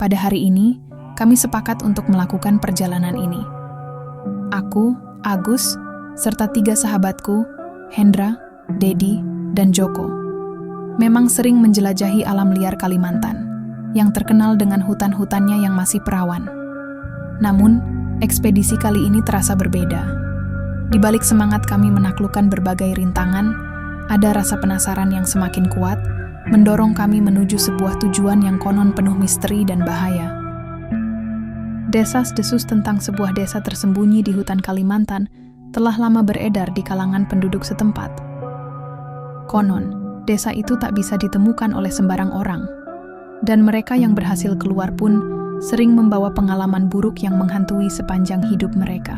Pada hari ini, kami sepakat untuk melakukan perjalanan ini. Aku, Agus, serta 3 sahabatku, Hendra, Dedi, dan Joko, memang sering menjelajahi alam liar Kalimantan, yang terkenal dengan hutan-hutannya yang masih perawan. Namun, ekspedisi kali ini terasa berbeda. Di balik semangat kami menaklukkan berbagai rintangan, ada rasa penasaran yang semakin kuat, mendorong kami menuju sebuah tujuan yang konon penuh misteri dan bahaya. Desas-desus tentang sebuah desa tersembunyi di hutan Kalimantan telah lama beredar di kalangan penduduk setempat. Konon, desa itu tak bisa ditemukan oleh sembarang orang, dan mereka yang berhasil keluar pun sering membawa pengalaman buruk yang menghantui sepanjang hidup mereka.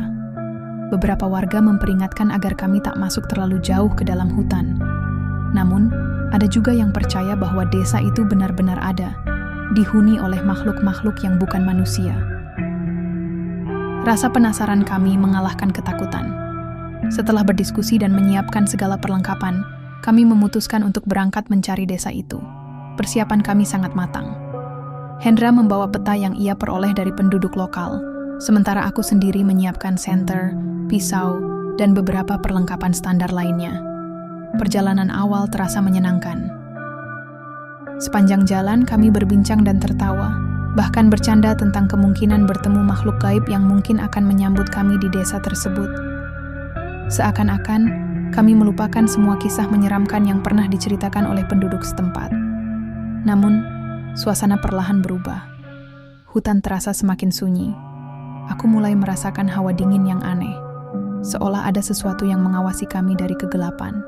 Beberapa warga memperingatkan agar kami tak masuk terlalu jauh ke dalam hutan. Namun, ada juga yang percaya bahwa desa itu benar-benar ada, dihuni oleh makhluk-makhluk yang bukan manusia. Rasa penasaran kami mengalahkan ketakutan. Setelah berdiskusi dan menyiapkan segala perlengkapan, kami memutuskan untuk berangkat mencari desa itu. Persiapan kami sangat matang. Hendra membawa peta yang ia peroleh dari penduduk lokal, sementara aku sendiri menyiapkan senter, pisau, dan beberapa perlengkapan standar lainnya. Perjalanan awal terasa menyenangkan. Sepanjang jalan kami berbincang dan tertawa, bahkan bercanda tentang kemungkinan bertemu makhluk gaib yang mungkin akan menyambut kami di desa tersebut. Seakan-akan kami melupakan semua kisah menyeramkan yang pernah diceritakan oleh penduduk setempat. Namun, suasana perlahan berubah. Hutan terasa semakin sunyi. Aku mulai merasakan hawa dingin yang aneh, seolah ada sesuatu yang mengawasi kami dari kegelapan.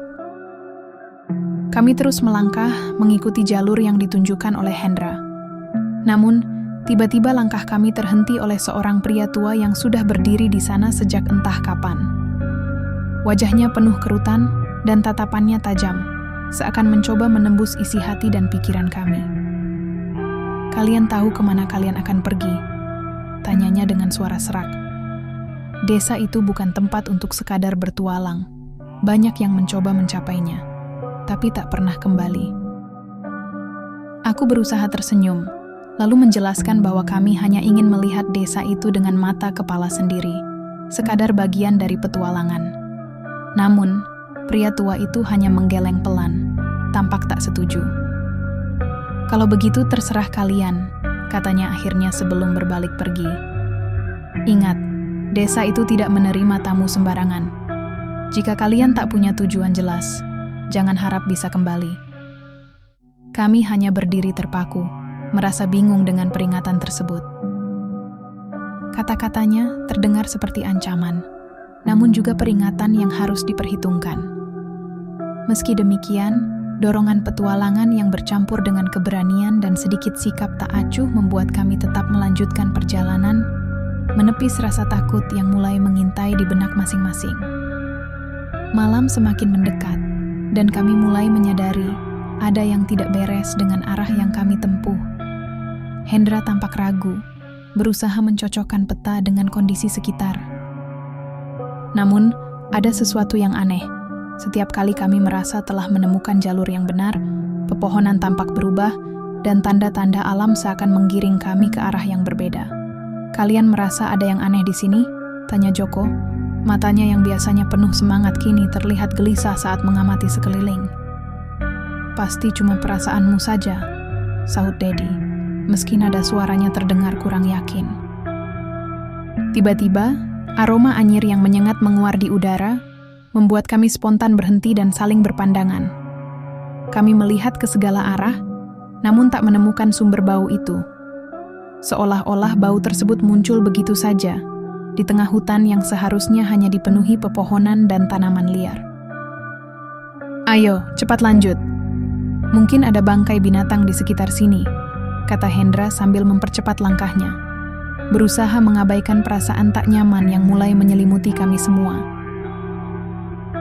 Kami terus melangkah mengikuti jalur yang ditunjukkan oleh Hendra. Namun, tiba-tiba langkah kami terhenti oleh seorang pria tua yang sudah berdiri di sana sejak entah kapan. Wajahnya penuh kerutan dan tatapannya tajam, seakan mencoba menembus isi hati dan pikiran kami. "Kalian tahu kemana kalian akan pergi?" tanyanya dengan suara serak. Desa itu bukan tempat untuk sekadar bertualang. Banyak yang mencoba mencapainya, tapi tak pernah kembali. Aku berusaha tersenyum, lalu menjelaskan bahwa kami hanya ingin melihat desa itu dengan mata kepala sendiri, sekadar bagian dari petualangan. Namun, pria tua itu hanya menggeleng pelan, tampak tak setuju. "Kalau begitu terserah kalian," katanya akhirnya sebelum berbalik pergi. "Ingat, desa itu tidak menerima tamu sembarangan. Jika kalian tak punya tujuan jelas, jangan harap bisa kembali." Kami hanya berdiri terpaku, merasa bingung dengan peringatan tersebut. Kata-katanya terdengar seperti ancaman, namun juga peringatan yang harus diperhitungkan. Meski demikian, dorongan petualangan yang bercampur dengan keberanian dan sedikit sikap tak acuh membuat kami tetap melanjutkan perjalanan, menepis rasa takut yang mulai mengintai di benak masing-masing. Malam semakin mendekat, dan kami mulai menyadari ada yang tidak beres dengan arah yang kami tempuh. Hendra tampak ragu, berusaha mencocokkan peta dengan kondisi sekitar. Namun, ada sesuatu yang aneh. Setiap kali kami merasa telah menemukan jalur yang benar, pepohonan tampak berubah, dan tanda-tanda alam seakan menggiring kami ke arah yang berbeda. "Kalian merasa ada yang aneh di sini?" tanya Joko. Matanya yang biasanya penuh semangat kini terlihat gelisah saat mengamati sekeliling. "Pasti cuma perasaanmu saja," sahut Dedi, meski nada suaranya terdengar kurang yakin. Tiba-tiba, aroma anyir yang menyengat menguar di udara, membuat kami spontan berhenti dan saling berpandangan. Kami melihat ke segala arah, namun tak menemukan sumber bau itu. Seolah-olah bau tersebut muncul begitu saja, di tengah hutan yang seharusnya hanya dipenuhi pepohonan dan tanaman liar. "Ayo, cepat lanjut. Mungkin ada bangkai binatang di sekitar sini," kata Hendra sambil mempercepat langkahnya, berusaha mengabaikan perasaan tak nyaman yang mulai menyelimuti kami semua.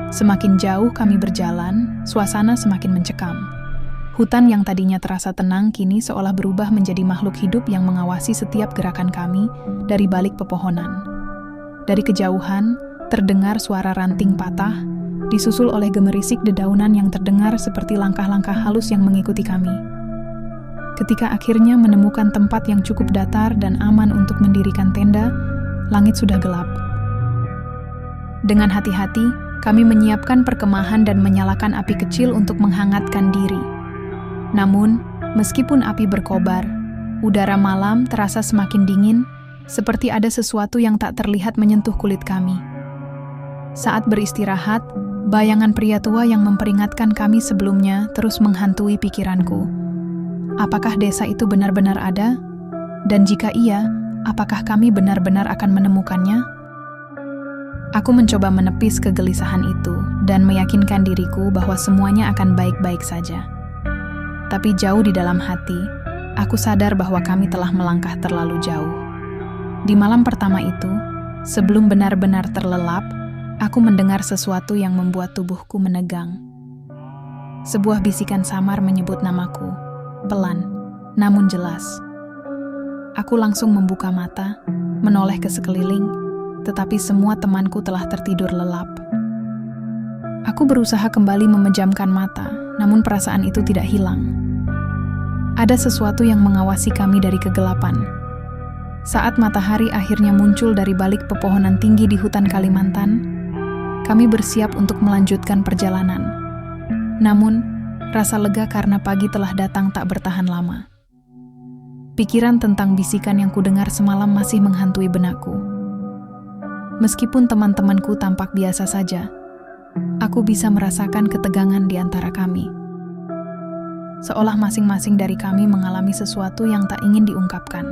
Semakin jauh kami berjalan, suasana semakin mencekam. Hutan yang tadinya terasa tenang kini seolah berubah menjadi makhluk hidup yang mengawasi setiap gerakan kami dari balik pepohonan. Dari kejauhan, terdengar suara ranting patah, disusul oleh gemerisik dedaunan yang terdengar seperti langkah-langkah halus yang mengikuti kami. Ketika akhirnya menemukan tempat yang cukup datar dan aman untuk mendirikan tenda, langit sudah gelap. Dengan hati-hati, kami menyiapkan perkemahan dan menyalakan api kecil untuk menghangatkan diri. Namun, meskipun api berkobar, udara malam terasa semakin dingin, seperti ada sesuatu yang tak terlihat menyentuh kulit kami. Saat beristirahat, bayangan pria tua yang memperingatkan kami sebelumnya terus menghantui pikiranku. Apakah desa itu benar-benar ada? Dan jika iya, apakah kami benar-benar akan menemukannya? Aku mencoba menepis kegelisahan itu dan meyakinkan diriku bahwa semuanya akan baik-baik saja. Tapi jauh di dalam hati, aku sadar bahwa kami telah melangkah terlalu jauh. Di malam pertama itu, sebelum benar-benar terlelap, aku mendengar sesuatu yang membuat tubuhku menegang. Sebuah bisikan samar menyebut namaku, pelan, namun jelas. Aku langsung membuka mata, menoleh ke sekeliling, tetapi semua temanku telah tertidur lelap. Aku berusaha kembali memejamkan mata, namun perasaan itu tidak hilang. Ada sesuatu yang mengawasi kami dari kegelapan. Saat matahari akhirnya muncul dari balik pepohonan tinggi di hutan Kalimantan, kami bersiap untuk melanjutkan perjalanan. Namun, rasa lega karena pagi telah datang tak bertahan lama. Pikiran tentang bisikan yang kudengar semalam masih menghantui benakku. Meskipun teman-temanku tampak biasa saja, aku bisa merasakan ketegangan di antara kami. Seolah masing-masing dari kami mengalami sesuatu yang tak ingin diungkapkan.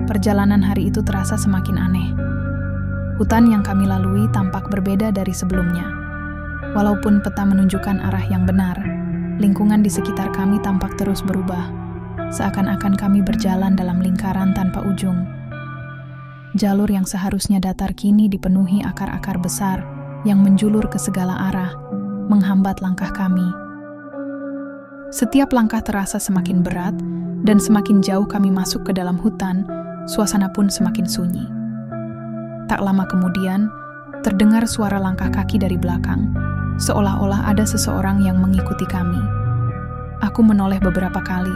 Perjalanan hari itu terasa semakin aneh. Hutan yang kami lalui tampak berbeda dari sebelumnya. Walaupun peta menunjukkan arah yang benar, lingkungan di sekitar kami tampak terus berubah, seakan-akan kami berjalan dalam lingkaran tanpa ujung. Jalur yang seharusnya datar kini dipenuhi akar-akar besar yang menjulur ke segala arah, menghambat langkah kami. Setiap langkah terasa semakin berat, dan semakin jauh kami masuk ke dalam hutan, suasana pun semakin sunyi. Tak lama kemudian, terdengar suara langkah kaki dari belakang, seolah-olah ada seseorang yang mengikuti kami. Aku menoleh beberapa kali,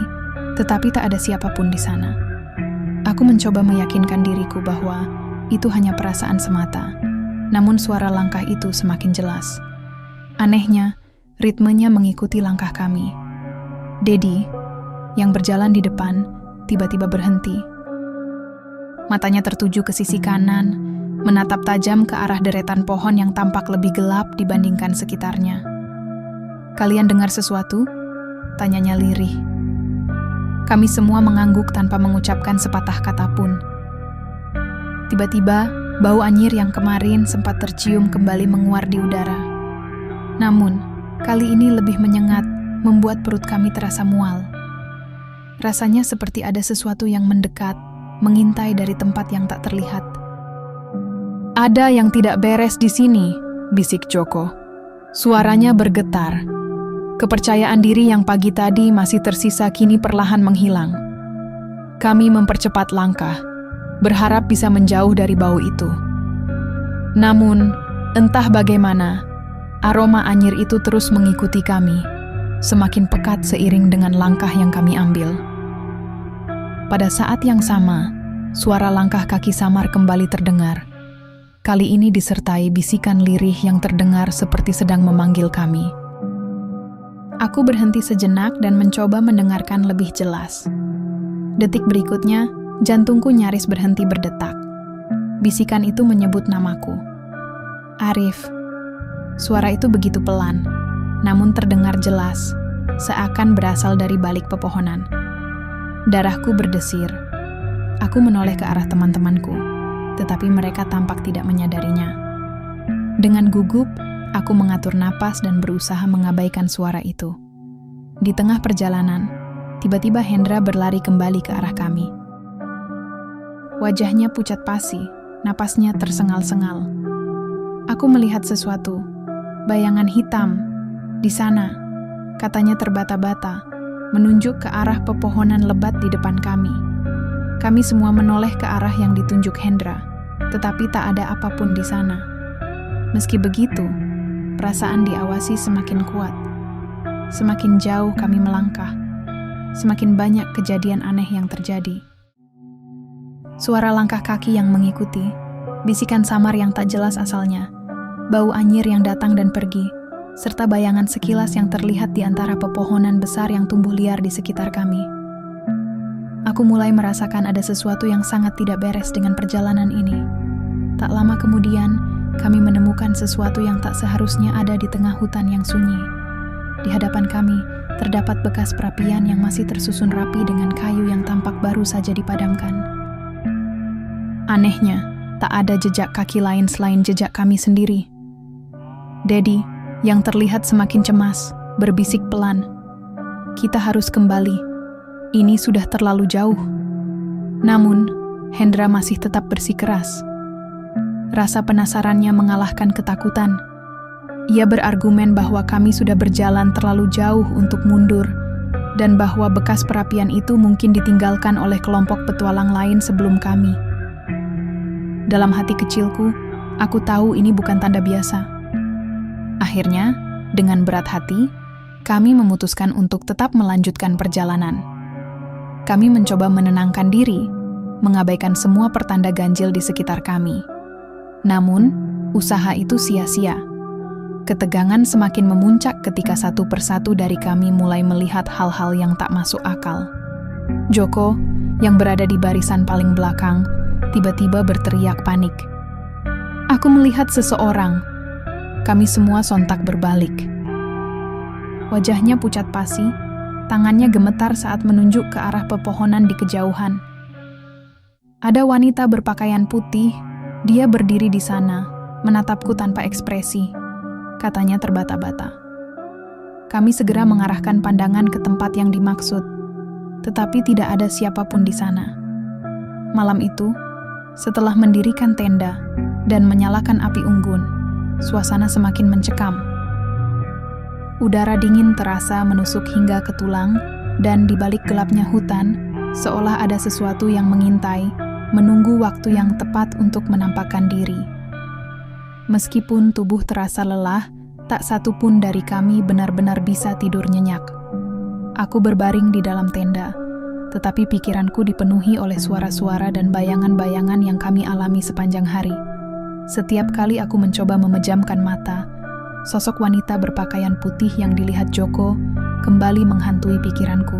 tetapi tak ada siapapun di sana. Aku mencoba meyakinkan diriku bahwa itu hanya perasaan semata, namun suara langkah itu semakin jelas. Anehnya, ritmenya mengikuti langkah kami. Dedi, yang berjalan di depan, tiba-tiba berhenti. Matanya tertuju ke sisi kanan, menatap tajam ke arah deretan pohon yang tampak lebih gelap dibandingkan sekitarnya. "Kalian dengar sesuatu?" tanyanya lirih. Kami semua mengangguk tanpa mengucapkan sepatah kata pun. Tiba-tiba, bau anyir yang kemarin sempat tercium kembali menguar di udara. Namun, kali ini lebih menyengat, membuat perut kami terasa mual. Rasanya seperti ada sesuatu yang mendekat, mengintai dari tempat yang tak terlihat. "Ada yang tidak beres di sini," bisik Joko. Suaranya bergetar. Kepercayaan diri yang pagi tadi masih tersisa kini perlahan menghilang. Kami mempercepat langkah, berharap bisa menjauh dari bau itu. Namun, entah bagaimana, aroma anyir itu terus mengikuti kami, semakin pekat seiring dengan langkah yang kami ambil. Pada saat yang sama, suara langkah kaki samar kembali terdengar. Kali ini disertai bisikan lirih yang terdengar seperti sedang memanggil kami. Aku berhenti sejenak dan mencoba mendengarkan lebih jelas. Detik berikutnya, jantungku nyaris berhenti berdetak. Bisikan itu menyebut namaku. "Arif." Suara itu begitu pelan, namun terdengar jelas, seakan berasal dari balik pepohonan. Darahku berdesir. Aku menoleh ke arah teman-temanku, tetapi mereka tampak tidak menyadarinya. Dengan gugup, aku mengatur napas dan berusaha mengabaikan suara itu. Di tengah perjalanan, tiba-tiba Hendra berlari kembali ke arah kami. Wajahnya pucat pasi, napasnya tersengal-sengal. Aku melihat sesuatu, bayangan hitam, di sana, katanya terbata-bata, menunjuk ke arah pepohonan lebat di depan kami. Kami semua menoleh ke arah yang ditunjuk Hendra, tetapi tak ada apapun di sana. Meski begitu, perasaan diawasi semakin kuat. Semakin jauh kami melangkah. semakin banyak kejadian aneh yang terjadi. Suara langkah kaki yang mengikuti, bisikan samar yang tak jelas asalnya, bau anyir yang datang dan pergi, serta bayangan sekilas yang terlihat di antara pepohonan besar yang tumbuh liar di sekitar kami. Aku mulai merasakan ada sesuatu yang sangat tidak beres dengan perjalanan ini. Tak lama kemudian, kami menemukan sesuatu yang tak seharusnya ada di tengah hutan yang sunyi. Di hadapan kami, terdapat bekas perapian yang masih tersusun rapi dengan kayu yang tampak baru saja dipadamkan. Anehnya, tak ada jejak kaki lain selain jejak kami sendiri. Daddy, yang terlihat semakin cemas, berbisik pelan, "Kita harus kembali. Ini sudah terlalu jauh." Namun, Hendra masih tetap bersikeras. Rasa penasarannya mengalahkan ketakutan. Ia berargumen bahwa kami sudah berjalan terlalu jauh untuk mundur, dan bahwa bekas perapian itu mungkin ditinggalkan oleh kelompok petualang lain sebelum kami. Dalam hati kecilku, aku tahu ini bukan tanda biasa. Akhirnya, dengan berat hati, kami memutuskan untuk tetap melanjutkan perjalanan. Kami mencoba menenangkan diri, mengabaikan semua pertanda ganjil di sekitar kami. Namun, usaha itu sia-sia. Ketegangan semakin memuncak ketika satu persatu dari kami mulai melihat hal-hal yang tak masuk akal. Joko, yang berada di barisan paling belakang, tiba-tiba berteriak panik. "Aku melihat seseorang." Kami semua sontak berbalik. Wajahnya pucat pasi, tangannya gemetar saat menunjuk ke arah pepohonan di kejauhan. Ada wanita berpakaian putih, dia berdiri di sana, menatapku tanpa ekspresi. Katanya terbata-bata. Kami segera mengarahkan pandangan ke tempat yang dimaksud, tetapi tidak ada siapapun di sana. Malam itu, setelah mendirikan tenda dan menyalakan api unggun, suasana semakin mencekam. Udara dingin terasa menusuk hingga ke tulang, dan di balik gelapnya hutan, seolah ada sesuatu yang mengintai, menunggu waktu yang tepat untuk menampakkan diri. Meskipun tubuh terasa lelah, tak satu pun dari kami benar-benar bisa tidur nyenyak. Aku berbaring di dalam tenda, tetapi pikiranku dipenuhi oleh suara-suara dan bayangan-bayangan yang kami alami sepanjang hari. Setiap kali aku mencoba memejamkan mata, sosok wanita berpakaian putih yang dilihat Joko kembali menghantui pikiranku.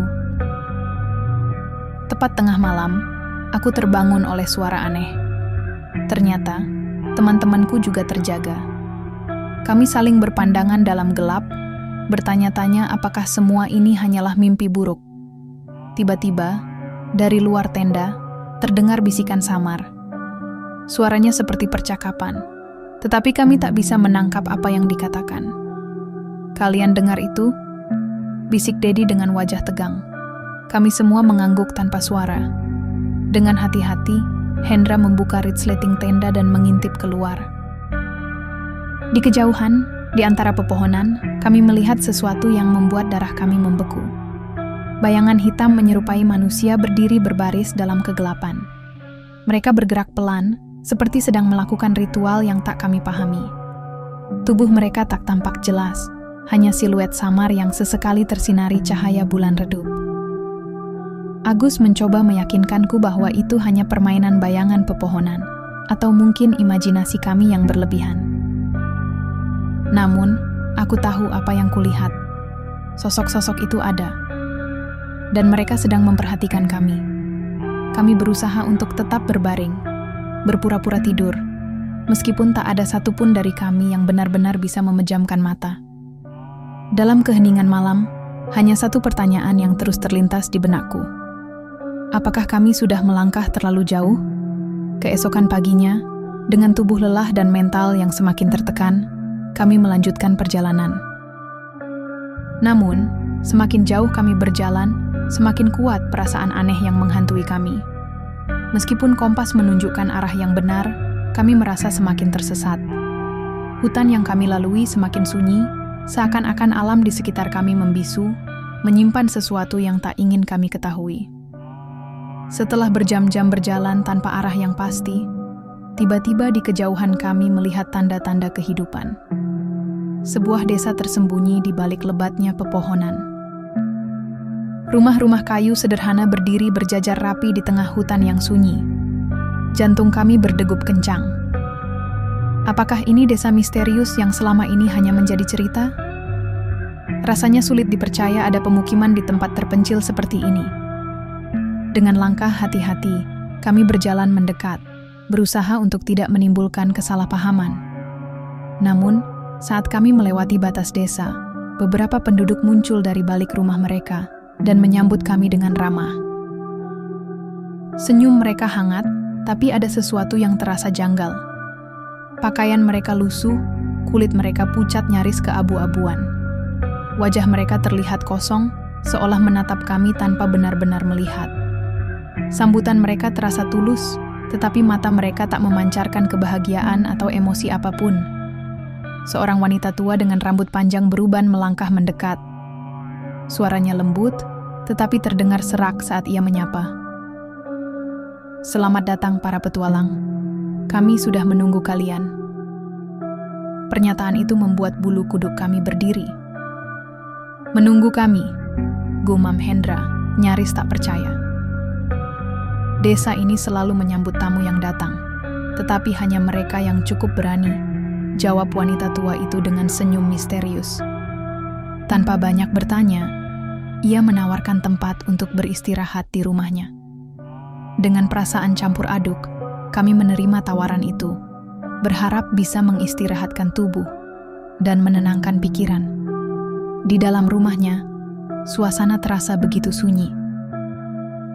Tepat tengah malam, aku terbangun oleh suara aneh. Ternyata, teman-temanku juga terjaga. Kami saling berpandangan dalam gelap, bertanya-tanya apakah semua ini hanyalah mimpi buruk. Tiba-tiba, dari luar tenda, terdengar bisikan samar. Suaranya seperti percakapan, tetapi kami tak bisa menangkap apa yang dikatakan. "Kalian dengar itu?" bisik Daddy dengan wajah tegang. Kami semua mengangguk tanpa suara. Dengan hati-hati, Hendra membuka resleting tenda dan mengintip keluar. Di kejauhan, di antara pepohonan, kami melihat sesuatu yang membuat darah kami membeku. Bayangan hitam menyerupai manusia berdiri berbaris dalam kegelapan. Mereka bergerak pelan, seperti sedang melakukan ritual yang tak kami pahami. Tubuh mereka tak tampak jelas, hanya siluet samar yang sesekali tersinari cahaya bulan redup. Agus mencoba meyakinkanku bahwa itu hanya permainan bayangan pepohonan, atau mungkin imajinasi kami yang berlebihan. Namun, aku tahu apa yang kulihat. Sosok-sosok itu ada, dan mereka sedang memperhatikan kami. Kami berusaha untuk tetap berbaring, berpura-pura tidur, meskipun tak ada satupun dari kami yang benar-benar bisa memejamkan mata. Dalam keheningan malam, hanya satu pertanyaan yang terus terlintas di benakku. Apakah kami sudah melangkah terlalu jauh? Keesokan paginya, dengan tubuh lelah dan mental yang semakin tertekan, kami melanjutkan perjalanan. Namun, semakin jauh kami berjalan, semakin kuat perasaan aneh yang menghantui kami. Meskipun kompas menunjukkan arah yang benar, kami merasa semakin tersesat. Hutan yang kami lalui semakin sunyi, seakan-akan alam di sekitar kami membisu, menyimpan sesuatu yang tak ingin kami ketahui. Setelah berjam-jam berjalan tanpa arah yang pasti, tiba-tiba di kejauhan kami melihat tanda-tanda kehidupan. Sebuah desa tersembunyi di balik lebatnya pepohonan. Rumah-rumah kayu sederhana berdiri berjajar rapi di tengah hutan yang sunyi. Jantung kami berdegup kencang. Apakah ini desa misterius yang selama ini hanya menjadi cerita? Rasanya sulit dipercaya ada pemukiman di tempat terpencil seperti ini. Dengan langkah hati-hati, kami berjalan mendekat, berusaha untuk tidak menimbulkan kesalahpahaman. Namun, saat kami melewati batas desa, beberapa penduduk muncul dari balik rumah mereka dan menyambut kami dengan ramah. Senyum mereka hangat, tapi ada sesuatu yang terasa janggal. Pakaian mereka lusuh, kulit mereka pucat nyaris keabu-abuan. Wajah mereka terlihat kosong, seolah menatap kami tanpa benar-benar melihat. Sambutan mereka terasa tulus, tetapi mata mereka tak memancarkan kebahagiaan atau emosi apapun. Seorang wanita tua dengan rambut panjang beruban melangkah mendekat. Suaranya lembut, tetapi terdengar serak saat ia menyapa. "Selamat datang para petualang. Kami sudah menunggu kalian." Pernyataan itu membuat bulu kuduk kami berdiri. "Menunggu kami," gumam Hendra, nyaris tak percaya. Desa ini selalu menyambut tamu yang datang, tetapi hanya mereka yang cukup berani, jawab wanita tua itu dengan senyum misterius. Tanpa banyak bertanya, ia menawarkan tempat untuk beristirahat di rumahnya. Dengan perasaan campur aduk, kami menerima tawaran itu, berharap bisa mengistirahatkan tubuh dan menenangkan pikiran. Di dalam rumahnya, suasana terasa begitu sunyi.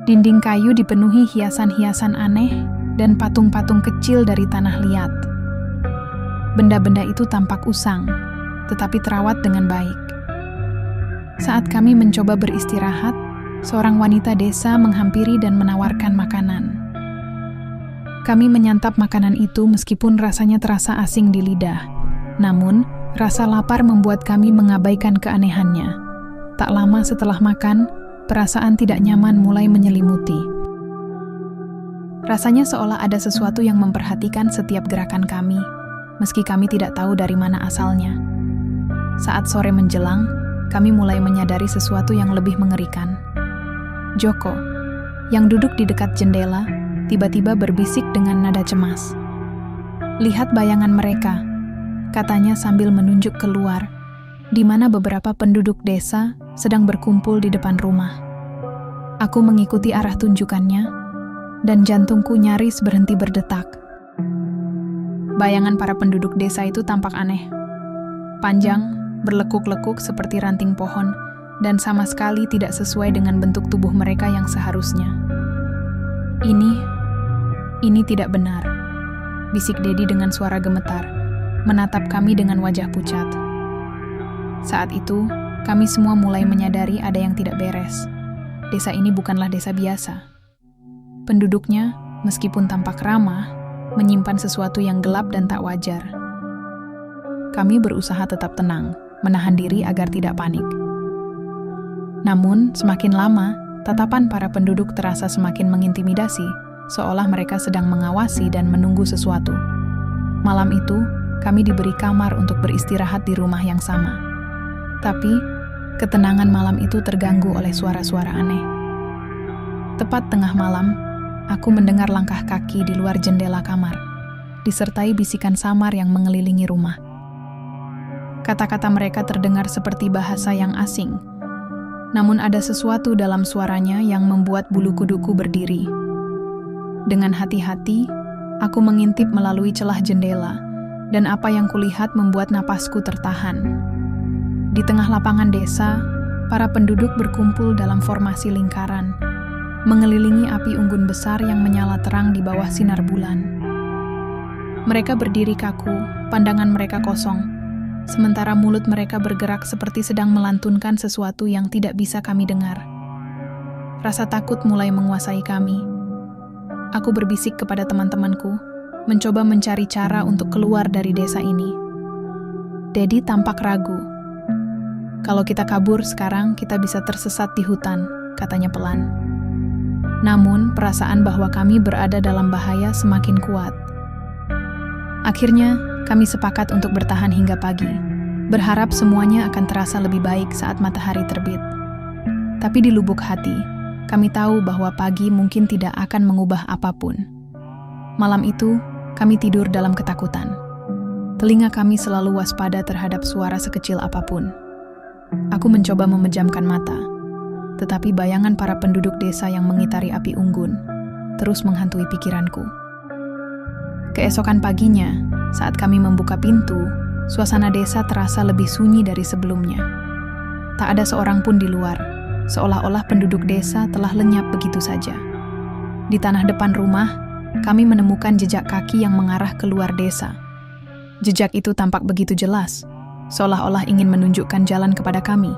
Dinding kayu dipenuhi hiasan-hiasan aneh dan patung-patung kecil dari tanah liat. Benda-benda itu tampak usang, tetapi terawat dengan baik. Saat kami mencoba beristirahat, seorang wanita desa menghampiri dan menawarkan makanan. Kami menyantap makanan itu meskipun rasanya terasa asing di lidah. Namun, rasa lapar membuat kami mengabaikan keanehannya. Tak lama setelah makan, perasaan tidak nyaman mulai menyelimuti. Rasanya seolah ada sesuatu yang memperhatikan setiap gerakan kami, meski kami tidak tahu dari mana asalnya. Saat sore menjelang, kami mulai menyadari sesuatu yang lebih mengerikan. Joko, yang duduk di dekat jendela, tiba-tiba berbisik dengan nada cemas. "Lihat bayangan mereka," katanya sambil menunjuk keluar, di mana beberapa penduduk desa sedang berkumpul di depan rumah. Aku mengikuti arah tunjukannya, dan jantungku nyaris berhenti berdetak. Bayangan para penduduk desa itu tampak aneh. Panjang, berlekuk-lekuk seperti ranting pohon, dan sama sekali tidak sesuai dengan bentuk tubuh mereka yang seharusnya. Ini tidak benar," bisik Dedi dengan suara gemetar, menatap kami dengan wajah pucat. Saat itu, kami semua mulai menyadari ada yang tidak beres. Desa ini bukanlah desa biasa. Penduduknya, meskipun tampak ramah, menyimpan sesuatu yang gelap dan tak wajar. Kami berusaha tetap tenang, menahan diri agar tidak panik. Namun, semakin lama, tatapan para penduduk terasa semakin mengintimidasi, seolah mereka sedang mengawasi dan menunggu sesuatu. Malam itu, kami diberi kamar untuk beristirahat di rumah yang sama. Tapi, ketenangan malam itu terganggu oleh suara-suara aneh. Tepat tengah malam, aku mendengar langkah kaki di luar jendela kamar, disertai bisikan samar yang mengelilingi rumah. Kata-kata mereka terdengar seperti bahasa yang asing, namun ada sesuatu dalam suaranya yang membuat bulu kuduku berdiri. Dengan hati-hati, aku mengintip melalui celah jendela, dan apa yang kulihat membuat napasku tertahan. Di tengah lapangan desa, para penduduk berkumpul dalam formasi lingkaran, mengelilingi api unggun besar yang menyala terang di bawah sinar bulan. Mereka berdiri kaku, pandangan mereka kosong, sementara mulut mereka bergerak seperti sedang melantunkan sesuatu yang tidak bisa kami dengar. Rasa takut mulai menguasai kami. Aku berbisik kepada teman-temanku, mencoba mencari cara untuk keluar dari desa ini. Dedi tampak ragu. "Kalau kita kabur sekarang, kita bisa tersesat di hutan," katanya pelan. Namun, perasaan bahwa kami berada dalam bahaya semakin kuat. Akhirnya, kami sepakat untuk bertahan hingga pagi, berharap semuanya akan terasa lebih baik saat matahari terbit. Tapi di lubuk hati, kami tahu bahwa pagi mungkin tidak akan mengubah apapun. Malam itu, kami tidur dalam ketakutan. Telinga kami selalu waspada terhadap suara sekecil apapun. Aku mencoba memejamkan mata, tetapi bayangan para penduduk desa yang mengitari api unggun terus menghantui pikiranku. Keesokan paginya, saat kami membuka pintu, suasana desa terasa lebih sunyi dari sebelumnya. Tak ada seorang pun di luar, seolah-olah penduduk desa telah lenyap begitu saja. Di tanah depan rumah, kami menemukan jejak kaki yang mengarah keluar desa. Jejak itu tampak begitu jelas, seolah-olah ingin menunjukkan jalan kepada kami.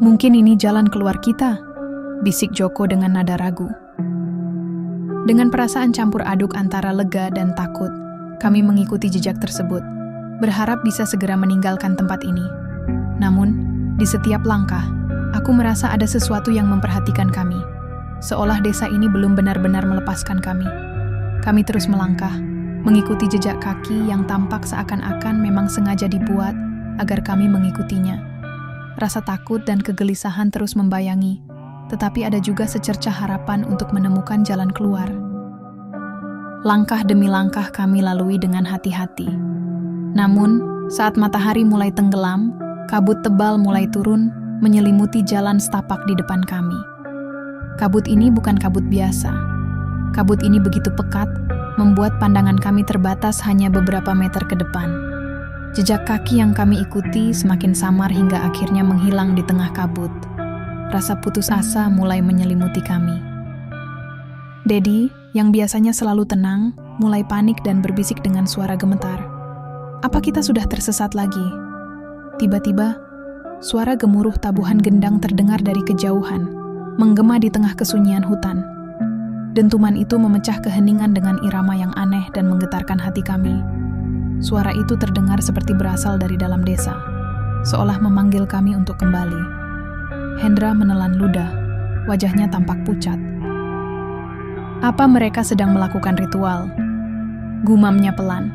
"Mungkin ini jalan keluar kita," bisik Joko dengan nada ragu. Dengan perasaan campur aduk antara lega dan takut, kami mengikuti jejak tersebut, berharap bisa segera meninggalkan tempat ini. Namun, di setiap langkah, aku merasa ada sesuatu yang memperhatikan kami, seolah desa ini belum benar-benar melepaskan kami. Kami terus melangkah, mengikuti jejak kaki yang tampak seakan-akan memang sengaja dibuat agar kami mengikutinya. Rasa takut dan kegelisahan terus membayangi, tetapi ada juga secercah harapan untuk menemukan jalan keluar. Langkah demi langkah kami lalui dengan hati-hati. Namun, saat matahari mulai tenggelam, kabut tebal mulai turun, menyelimuti jalan setapak di depan kami. Kabut ini bukan kabut biasa. Kabut ini begitu pekat, membuat pandangan kami terbatas hanya beberapa meter ke depan. Jejak kaki yang kami ikuti semakin samar hingga akhirnya menghilang di tengah kabut. Rasa putus asa mulai menyelimuti kami. Dedi, yang biasanya selalu tenang, mulai panik dan berbisik dengan suara gemetar. "Apa kita sudah tersesat lagi?" Tiba-tiba, suara gemuruh tabuhan gendang terdengar dari kejauhan, menggema di tengah kesunyian hutan. Dentuman itu memecah keheningan dengan irama yang aneh dan menggetarkan hati kami. Suara itu terdengar seperti berasal dari dalam desa, seolah memanggil kami untuk kembali. Hendra menelan ludah, wajahnya tampak pucat. "Apa mereka sedang melakukan ritual?" gumamnya pelan.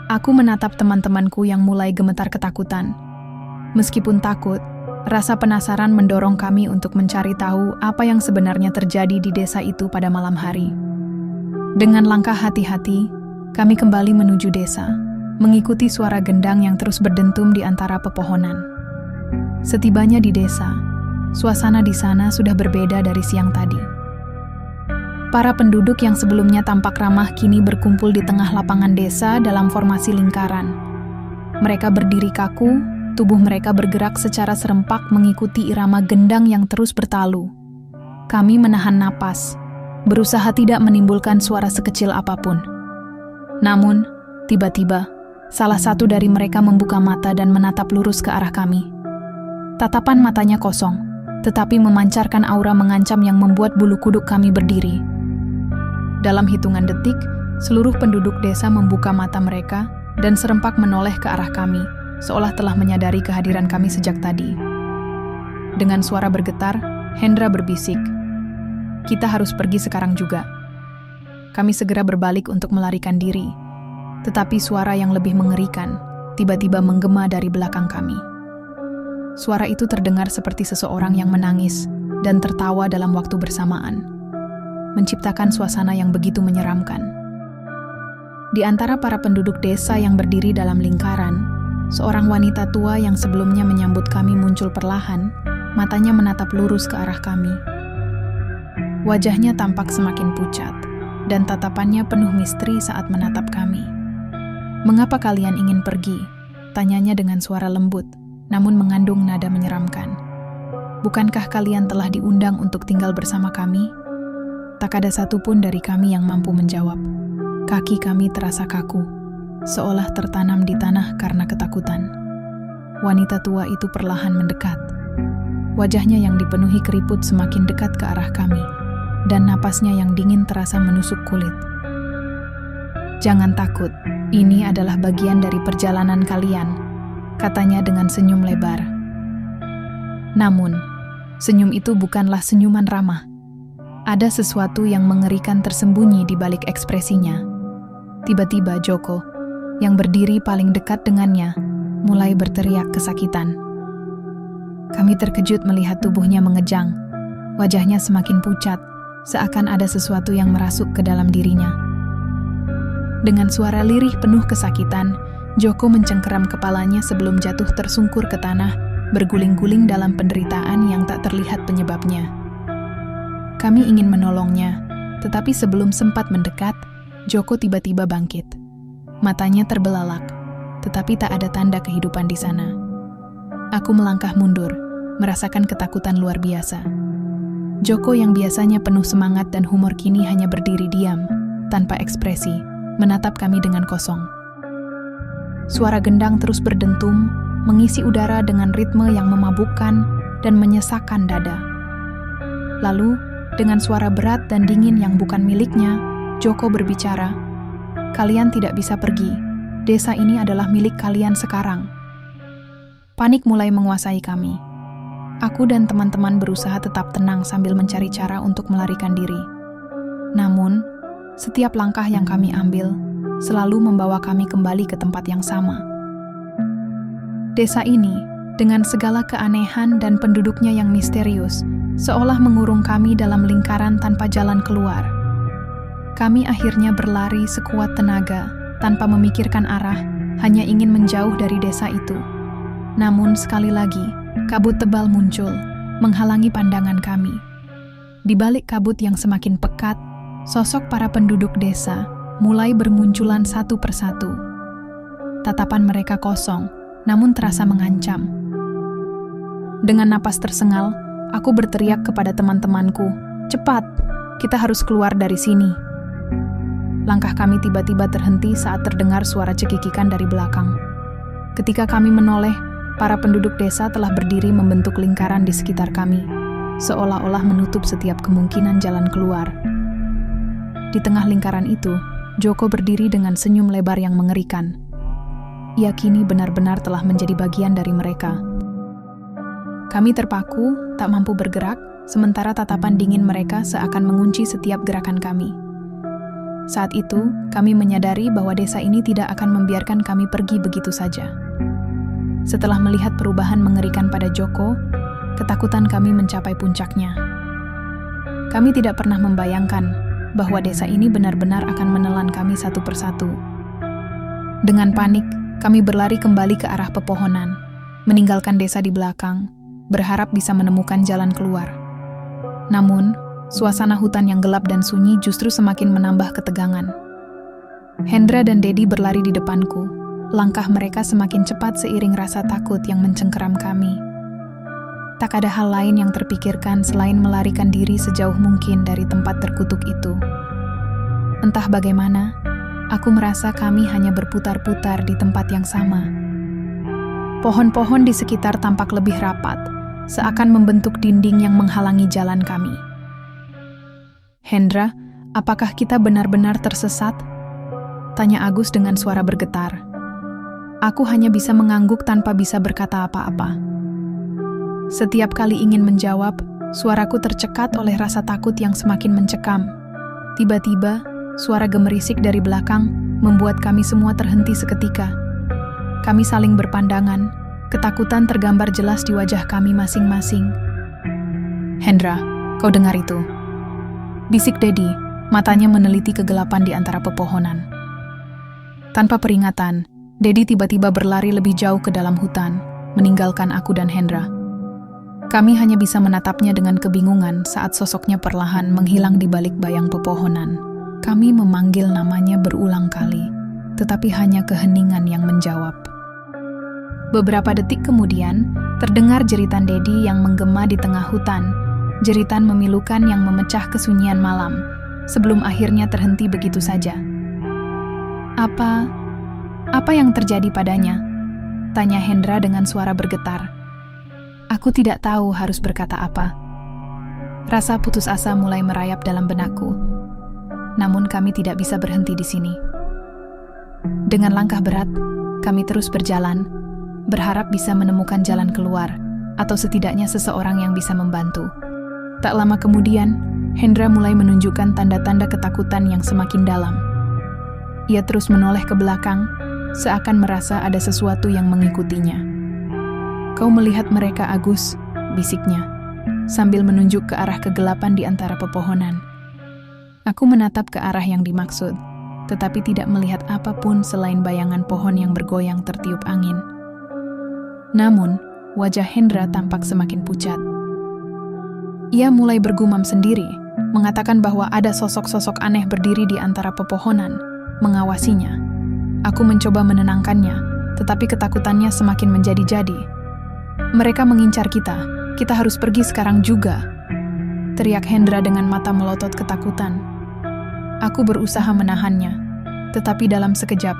Aku menatap teman-temanku yang mulai gemetar ketakutan. Meskipun takut, rasa penasaran mendorong kami untuk mencari tahu apa yang sebenarnya terjadi di desa itu pada malam hari. Dengan langkah hati-hati, kami kembali menuju desa, mengikuti suara gendang yang terus berdentum di antara pepohonan. Setibanya di desa, suasana di sana sudah berbeda dari siang tadi. Para penduduk yang sebelumnya tampak ramah kini berkumpul di tengah lapangan desa dalam formasi lingkaran. Mereka berdiri kaku, tubuh mereka bergerak secara serempak mengikuti irama gendang yang terus bertalu. Kami menahan napas, berusaha tidak menimbulkan suara sekecil apapun. Namun, tiba-tiba, salah satu dari mereka membuka mata dan menatap lurus ke arah kami. Tatapan matanya kosong, tetapi memancarkan aura mengancam yang membuat bulu kuduk kami berdiri. Dalam hitungan detik, seluruh penduduk desa membuka mata mereka dan serempak menoleh ke arah kami, seolah telah menyadari kehadiran kami sejak tadi. Dengan suara bergetar, Hendra berbisik, "Kita harus pergi sekarang juga." Kami segera berbalik untuk melarikan diri, tetapi suara yang lebih mengerikan tiba-tiba menggema dari belakang kami. Suara itu terdengar seperti seseorang yang menangis dan tertawa dalam waktu bersamaan, menciptakan suasana yang begitu menyeramkan. Di antara para penduduk desa yang berdiri dalam lingkaran, seorang wanita tua yang sebelumnya menyambut kami muncul perlahan, matanya menatap lurus ke arah kami. Wajahnya tampak semakin pucat, dan tatapannya penuh misteri saat menatap kami. "Mengapa kalian ingin pergi?" tanyanya dengan suara lembut, namun mengandung nada menyeramkan. "Bukankah kalian telah diundang untuk tinggal bersama kami?" Tak ada satupun dari kami yang mampu menjawab. Kaki kami terasa kaku, seolah tertanam di tanah karena ketakutan. Wanita tua itu perlahan mendekat. Wajahnya yang dipenuhi keriput semakin dekat ke arah kami, dan napasnya yang dingin terasa menusuk kulit. "Jangan takut, ini adalah bagian dari perjalanan kalian," katanya dengan senyum lebar. Namun, senyum itu bukanlah senyuman ramah. Ada sesuatu yang mengerikan tersembunyi di balik ekspresinya. Tiba-tiba Joko, yang berdiri paling dekat dengannya, mulai berteriak kesakitan. Kami terkejut melihat tubuhnya mengejang. Wajahnya semakin pucat, seakan ada sesuatu yang merasuk ke dalam dirinya. Dengan suara lirih penuh kesakitan, Joko mencengkeram kepalanya sebelum jatuh tersungkur ke tanah, berguling-guling dalam penderitaan yang tak terlihat penyebabnya. Kami ingin menolongnya, tetapi sebelum sempat mendekat, Joko tiba-tiba bangkit. Matanya terbelalak, tetapi tak ada tanda kehidupan di sana. Aku melangkah mundur, merasakan ketakutan luar biasa. Joko yang biasanya penuh semangat dan humor kini hanya berdiri diam, tanpa ekspresi, menatap kami dengan kosong. Suara gendang terus berdentum, mengisi udara dengan ritme yang memabukkan dan menyesakkan dada. Lalu, dengan suara berat dan dingin yang bukan miliknya, Joko berbicara, "Kalian tidak bisa pergi. Desa ini adalah milik kalian sekarang." Panik mulai menguasai kami. Aku dan teman-teman berusaha tetap tenang sambil mencari cara untuk melarikan diri. Namun, setiap langkah yang kami ambil selalu membawa kami kembali ke tempat yang sama. Desa ini, dengan segala keanehan dan penduduknya yang misterius, seolah mengurung kami dalam lingkaran tanpa jalan keluar. Kami akhirnya berlari sekuat tenaga, tanpa memikirkan arah, hanya ingin menjauh dari desa itu. Namun sekali lagi, kabut tebal muncul, menghalangi pandangan kami. Di balik kabut yang semakin pekat, sosok para penduduk desa mulai bermunculan satu persatu. Tatapan mereka kosong, namun terasa mengancam. Dengan napas tersengal, aku berteriak kepada teman-temanku, "Cepat, kita harus keluar dari sini." Langkah kami tiba-tiba terhenti saat terdengar suara cekikikan dari belakang. Ketika kami menoleh, para penduduk desa telah berdiri membentuk lingkaran di sekitar kami, seolah-olah menutup setiap kemungkinan jalan keluar. Di tengah lingkaran itu, Joko berdiri dengan senyum lebar yang mengerikan. Ia kini benar-benar telah menjadi bagian dari mereka. Kami terpaku, tak mampu bergerak, sementara tatapan dingin mereka seakan mengunci setiap gerakan kami. Saat itu, kami menyadari bahwa desa ini tidak akan membiarkan kami pergi begitu saja. Setelah melihat perubahan mengerikan pada Joko, ketakutan kami mencapai puncaknya. Kami tidak pernah membayangkan bahwa desa ini benar-benar akan menelan kami satu persatu. Dengan panik, kami berlari kembali ke arah pepohonan, meninggalkan desa di belakang, berharap bisa menemukan jalan keluar. Namun, suasana hutan yang gelap dan sunyi justru semakin menambah ketegangan. Hendra dan Dedi berlari di depanku. Langkah mereka semakin cepat seiring rasa takut yang mencengkeram kami. Tak ada hal lain yang terpikirkan selain melarikan diri sejauh mungkin dari tempat terkutuk itu. Entah bagaimana, aku merasa kami hanya berputar-putar di tempat yang sama. Pohon-pohon di sekitar tampak lebih rapat, seakan membentuk dinding yang menghalangi jalan kami. "Hendra, apakah kita benar-benar tersesat?" tanya Agus dengan suara bergetar. Aku hanya bisa mengangguk tanpa bisa berkata apa-apa. Setiap kali ingin menjawab, suaraku tercekat oleh rasa takut yang semakin mencekam. Tiba-tiba, suara gemerisik dari belakang membuat kami semua terhenti seketika. Kami saling berpandangan, ketakutan tergambar jelas di wajah kami masing-masing. "Hendra, kau dengar itu?" bisik Dedi, matanya meneliti kegelapan di antara pepohonan. Tanpa peringatan, Dedi tiba-tiba berlari lebih jauh ke dalam hutan, meninggalkan aku dan Hendra. Kami hanya bisa menatapnya dengan kebingungan saat sosoknya perlahan menghilang di balik bayang pepohonan. Kami memanggil namanya berulang kali, tetapi hanya keheningan yang menjawab. Beberapa detik kemudian, terdengar jeritan Dedi yang menggema di tengah hutan, jeritan memilukan yang memecah kesunyian malam, sebelum akhirnya terhenti begitu saja. Apa yang terjadi padanya?" tanya Hendra dengan suara bergetar. Aku tidak tahu harus berkata apa. Rasa putus asa mulai merayap dalam benakku. Namun kami tidak bisa berhenti di sini. Dengan langkah berat, kami terus berjalan, berharap bisa menemukan jalan keluar, atau setidaknya seseorang yang bisa membantu. Tak lama kemudian, Hendra mulai menunjukkan tanda-tanda ketakutan yang semakin dalam. Ia terus menoleh ke belakang, seakan merasa ada sesuatu yang mengikutinya. Kau melihat mereka, Agus, bisiknya, sambil menunjuk ke arah kegelapan di antara pepohonan. Aku menatap ke arah yang dimaksud, tetapi tidak melihat apapun selain bayangan pohon yang bergoyang tertiup angin. Namun, wajah Hendra tampak semakin pucat. Ia mulai bergumam sendiri, mengatakan bahwa ada sosok-sosok aneh berdiri di antara pepohonan, mengawasinya. Aku mencoba menenangkannya, tetapi ketakutannya semakin menjadi-jadi. Mereka mengincar kita harus pergi sekarang juga, teriak Hendra dengan mata melotot ketakutan. Aku berusaha menahannya, tetapi dalam sekejap,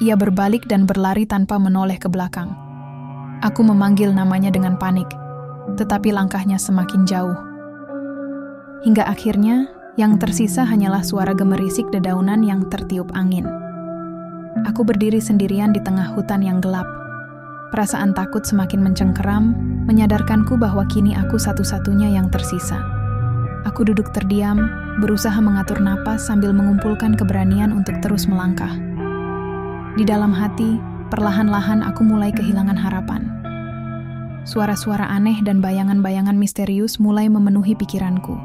ia berbalik dan berlari tanpa menoleh ke belakang. Aku memanggil namanya dengan panik, tetapi langkahnya semakin jauh. Hingga akhirnya, yang tersisa hanyalah suara gemerisik dedaunan yang tertiup angin. Aku berdiri sendirian di tengah hutan yang gelap. Perasaan takut semakin mencengkeram, menyadarkanku bahwa kini aku satu-satunya yang tersisa. Aku duduk terdiam, berusaha mengatur napas sambil mengumpulkan keberanian untuk terus melangkah. Di dalam hati, perlahan-lahan aku mulai kehilangan harapan. Suara-suara aneh dan bayangan-bayangan misterius mulai memenuhi pikiranku.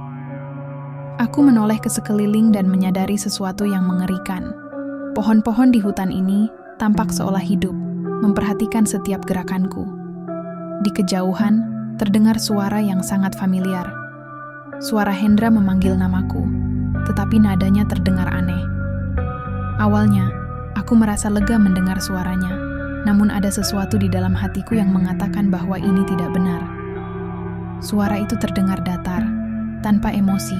Aku menoleh ke sekeliling dan menyadari sesuatu yang mengerikan. Pohon-pohon di hutan ini tampak seolah hidup, memperhatikan setiap gerakanku. Di kejauhan, terdengar suara yang sangat familiar. Suara Hendra memanggil namaku, tetapi nadanya terdengar aneh. Awalnya, aku merasa lega mendengar suaranya, namun ada sesuatu di dalam hatiku yang mengatakan bahwa ini tidak benar. Suara itu terdengar datar, tanpa emosi,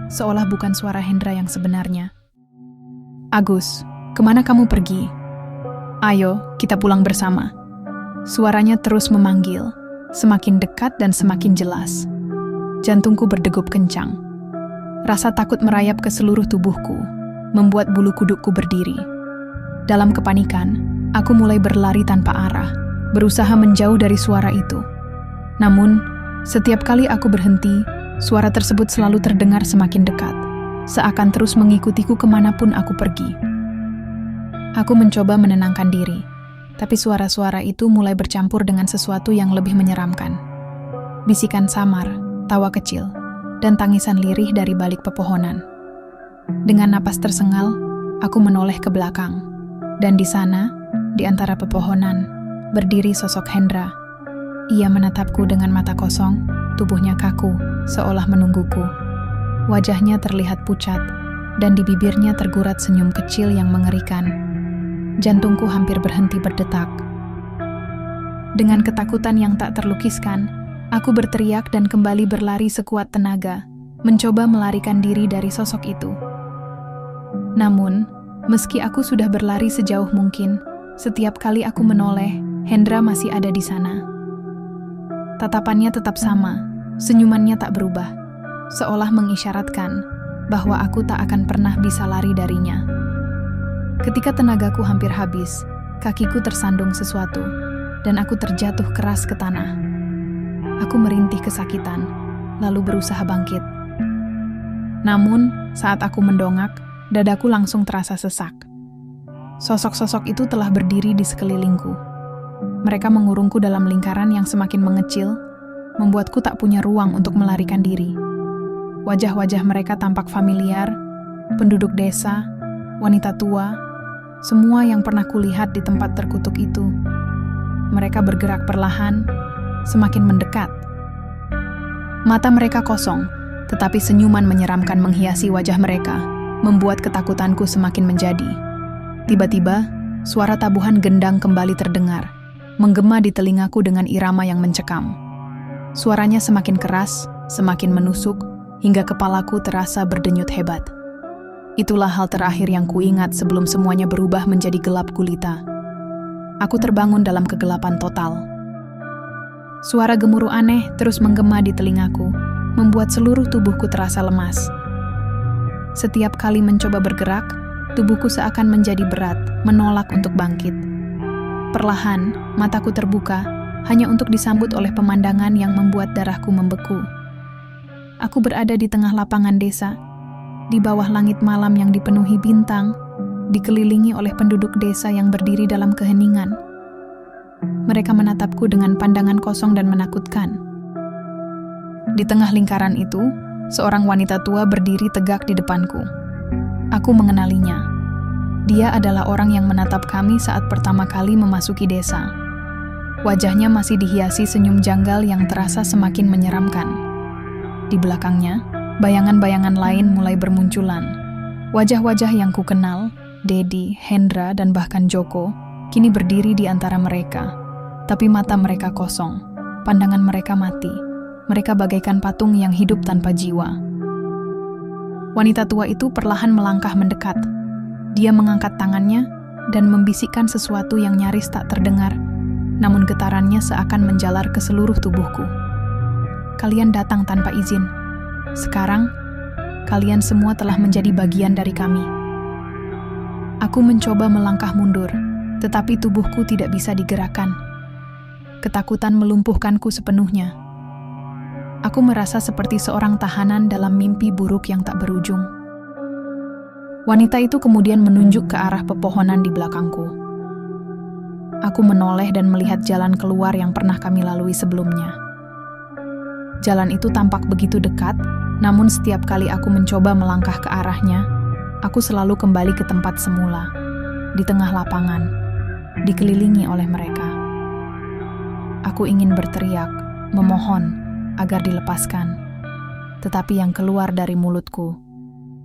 seolah bukan suara Hendra yang sebenarnya. Agus, kemana kamu pergi? Ayo, kita pulang bersama. Suaranya terus memanggil, semakin dekat dan semakin jelas. Jantungku berdegup kencang. Rasa takut merayap ke seluruh tubuhku, membuat bulu kudukku berdiri. Dalam kepanikan, aku mulai berlari tanpa arah, berusaha menjauh dari suara itu. Namun, setiap kali aku berhenti, suara tersebut selalu terdengar semakin dekat, seakan terus mengikutiku kemanapun aku pergi. Aku mencoba menenangkan diri, tapi suara-suara itu mulai bercampur dengan sesuatu yang lebih menyeramkan. Bisikan samar, tawa kecil, dan tangisan lirih dari balik pepohonan. Dengan napas tersengal, aku menoleh ke belakang, dan di sana, di antara pepohonan, berdiri sosok Hendra. Ia menatapku dengan mata kosong, tubuhnya kaku, seolah menungguku. Wajahnya terlihat pucat, dan di bibirnya tergurat senyum kecil yang mengerikan. Jantungku hampir berhenti berdetak. Dengan ketakutan yang tak terlukiskan, aku berteriak dan kembali berlari sekuat tenaga, mencoba melarikan diri dari sosok itu. Namun, meski aku sudah berlari sejauh mungkin, setiap kali aku menoleh, Hendra masih ada di sana. Tatapannya tetap sama, senyumannya tak berubah, seolah mengisyaratkan bahwa aku tak akan pernah bisa lari darinya. Ketika tenagaku hampir habis, kakiku tersandung sesuatu, dan aku terjatuh keras ke tanah. Aku merintih kesakitan, lalu berusaha bangkit. Namun, saat aku mendongak, dadaku langsung terasa sesak. Sosok-sosok itu telah berdiri di sekelilingku. Mereka mengurungku dalam lingkaran yang semakin mengecil, membuatku tak punya ruang untuk melarikan diri. Wajah-wajah mereka tampak familiar, penduduk desa, wanita tua, semua yang pernah kulihat di tempat terkutuk itu. Mereka bergerak perlahan, semakin mendekat. Mata mereka kosong, tetapi senyuman menyeramkan menghiasi wajah mereka, membuat ketakutanku semakin menjadi. Tiba-tiba, suara tabuhan gendang kembali terdengar, menggema di telingaku dengan irama yang mencekam. Suaranya semakin keras, semakin menusuk, hingga kepalaku terasa berdenyut hebat. Itulah hal terakhir yang kuingat sebelum semuanya berubah menjadi gelap gulita. Aku terbangun dalam kegelapan total. Suara gemuruh aneh terus menggema di telingaku, membuat seluruh tubuhku terasa lemas. Setiap kali mencoba bergerak, tubuhku seakan menjadi berat, menolak untuk bangkit. Perlahan, mataku terbuka, hanya untuk disambut oleh pemandangan yang membuat darahku membeku. Aku berada di tengah lapangan desa, di bawah langit malam yang dipenuhi bintang, dikelilingi oleh penduduk desa yang berdiri dalam keheningan. Mereka menatapku dengan pandangan kosong dan menakutkan. Di tengah lingkaran itu, seorang wanita tua berdiri tegak di depanku. Aku mengenalinya. Dia adalah orang yang menatap kami saat pertama kali memasuki desa. Wajahnya masih dihiasi senyum janggal yang terasa semakin menyeramkan. Di belakangnya, bayangan-bayangan lain mulai bermunculan. Wajah-wajah yang kukenal, Dedi, Hendra, dan bahkan Joko, kini berdiri di antara mereka. Tapi mata mereka kosong, pandangan mereka mati. Mereka bagaikan patung yang hidup tanpa jiwa. Wanita tua itu perlahan melangkah mendekat. Dia mengangkat tangannya dan membisikkan sesuatu yang nyaris tak terdengar, namun getarannya seakan menjalar ke seluruh tubuhku. Kalian datang tanpa izin. Sekarang, kalian semua telah menjadi bagian dari kami. Aku mencoba melangkah mundur, tetapi tubuhku tidak bisa digerakkan. Ketakutan melumpuhkanku sepenuhnya. Aku merasa seperti seorang tahanan dalam mimpi buruk yang tak berujung. Wanita itu kemudian menunjuk ke arah pepohonan di belakangku. Aku menoleh dan melihat jalan keluar yang pernah kami lalui sebelumnya. Jalan itu tampak begitu dekat, namun setiap kali aku mencoba melangkah ke arahnya, aku selalu kembali ke tempat semula, di tengah lapangan, dikelilingi oleh mereka. Aku ingin berteriak, memohon agar dilepaskan, tetapi yang keluar dari mulutku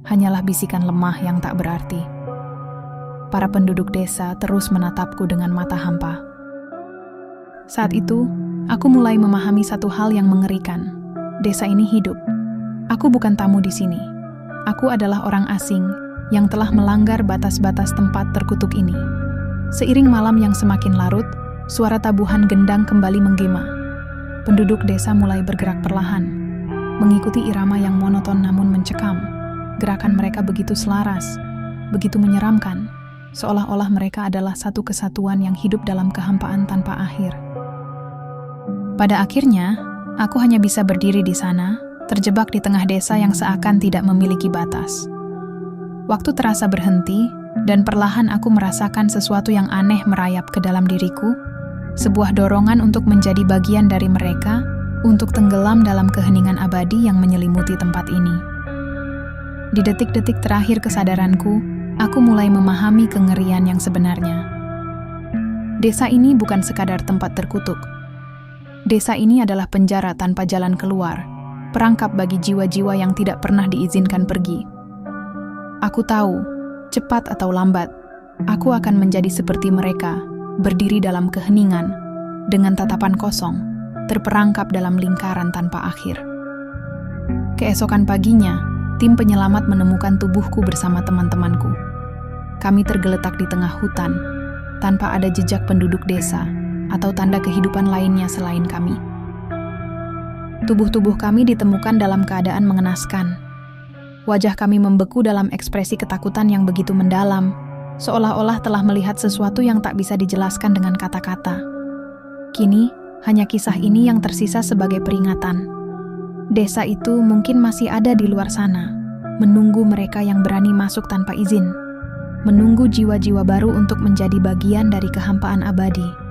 hanyalah bisikan lemah yang tak berarti. Para penduduk desa terus menatapku dengan mata hampa. Saat itu, aku mulai memahami satu hal yang mengerikan. Desa ini hidup. Aku bukan tamu di sini. Aku adalah orang asing yang telah melanggar batas-batas tempat terkutuk ini. Seiring malam yang semakin larut, suara tabuhan gendang kembali menggema. Penduduk desa mulai bergerak perlahan, mengikuti irama yang monoton namun mencekam. Gerakan mereka begitu selaras, begitu menyeramkan, seolah-olah mereka adalah satu kesatuan yang hidup dalam kehampaan tanpa akhir. Pada akhirnya, aku hanya bisa berdiri di sana, terjebak di tengah desa yang seakan tidak memiliki batas. Waktu terasa berhenti, dan perlahan aku merasakan sesuatu yang aneh merayap ke dalam diriku, sebuah dorongan untuk menjadi bagian dari mereka, untuk tenggelam dalam keheningan abadi yang menyelimuti tempat ini. Di detik-detik terakhir kesadaranku, aku mulai memahami kengerian yang sebenarnya. Desa ini bukan sekadar tempat terkutuk. Desa ini adalah penjara tanpa jalan keluar, perangkap bagi jiwa-jiwa yang tidak pernah diizinkan pergi. Aku tahu, cepat atau lambat, aku akan menjadi seperti mereka, berdiri dalam keheningan, dengan tatapan kosong, terperangkap dalam lingkaran tanpa akhir. Keesokan paginya, tim penyelamat menemukan tubuhku bersama teman-temanku. Kami tergeletak di tengah hutan, tanpa ada jejak penduduk desa, atau tanda kehidupan lainnya selain kami. Tubuh-tubuh kami ditemukan dalam keadaan mengenaskan. Wajah kami membeku dalam ekspresi ketakutan yang begitu mendalam, seolah-olah telah melihat sesuatu yang tak bisa dijelaskan dengan kata-kata. Kini, hanya kisah ini yang tersisa sebagai peringatan. Desa itu mungkin masih ada di luar sana, menunggu mereka yang berani masuk tanpa izin, menunggu jiwa-jiwa baru untuk menjadi bagian dari kehampaan abadi.